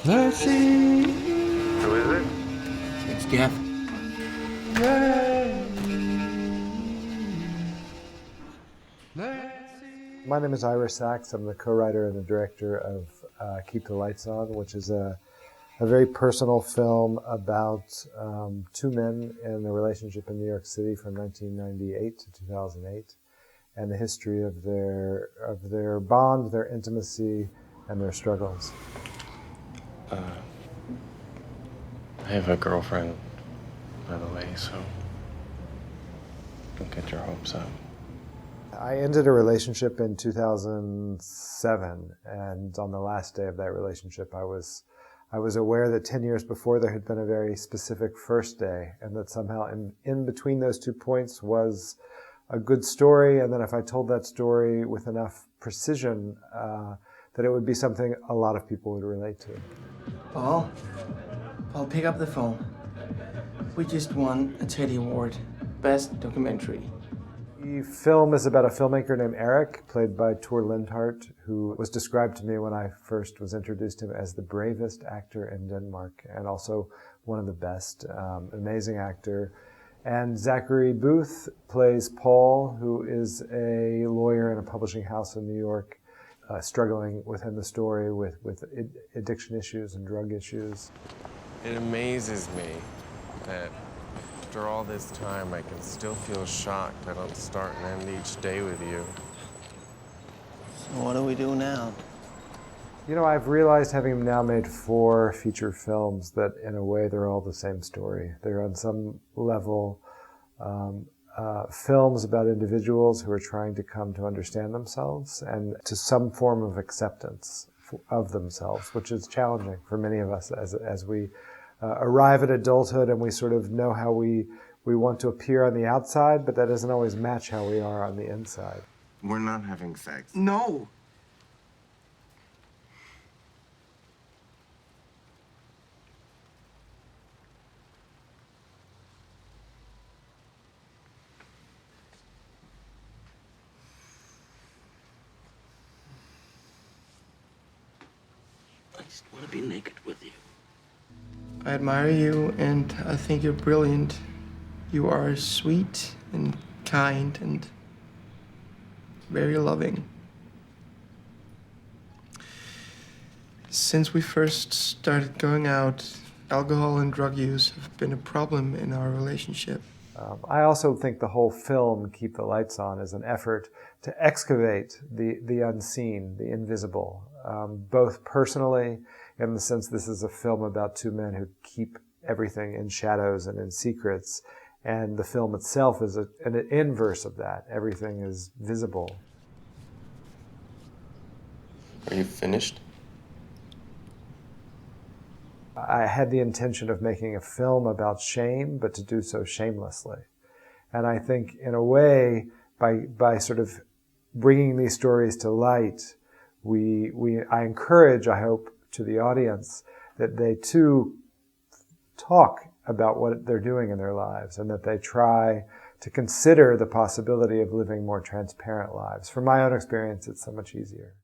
Let's see. Who is it? It's Jeff. My name is Ira Sachs. I'm the co-writer and the director of Keep the Lights On, which is a very personal film about two men in a relationship in New York City from 1998 to 2008, and the history of their bond, their intimacy, and their struggles. I have a girlfriend, by the way, so don't get your hopes up. I ended a relationship in 2007, and on the last day of that relationship, I was aware that 10 years before there had been a very specific first day, and that somehow in between those 2 points was a good story, and that if I told that story with enough precision, that it would be something a lot of people would relate to. Paul, pick up the phone. We just won a Teddy Award, Best Documentary. The film is about a filmmaker named Eric, played by Thure Lindhardt, who was described to me when I first was introduced to him as the bravest actor in Denmark, and also one of the best. Amazing actor. And Zachary Booth plays Paul, who is a lawyer in a publishing house in New York, struggling within the story with addiction issues and drug issues. It amazes me that after all this time, I can still feel shocked I don't start and end each day with you. So what do we do now? You know, I've realized, having now made 4 feature films, that in a way they're all the same story. They're on some level films about individuals who are trying to come to understand themselves and to some form of acceptance of themselves, which is challenging for many of us as we arrive at adulthood and we sort of know how we want to appear on the outside, but that doesn't always match how we are on the inside. We're not having sex. No! I just want to be naked with you. I admire you, and I think you're brilliant. You are sweet and kind and very loving. Since we first started going out, alcohol and drug use have been a problem in our relationship. I also think the whole film, Keep the Lights On, is an effort to excavate the unseen, the invisible, both personally, in the sense this is a film about 2 men who keep everything in shadows and in secrets, and the film itself is an inverse of that. Everything is visible. Are you finished? I had the intention of making a film about shame, but to do so shamelessly. And I think, in a way, by sort of bringing these stories to light, I encourage, I hope, to the audience that they too talk about what they're doing in their lives, and that they try to consider the possibility of living more transparent lives. From my own experience, it's so much easier.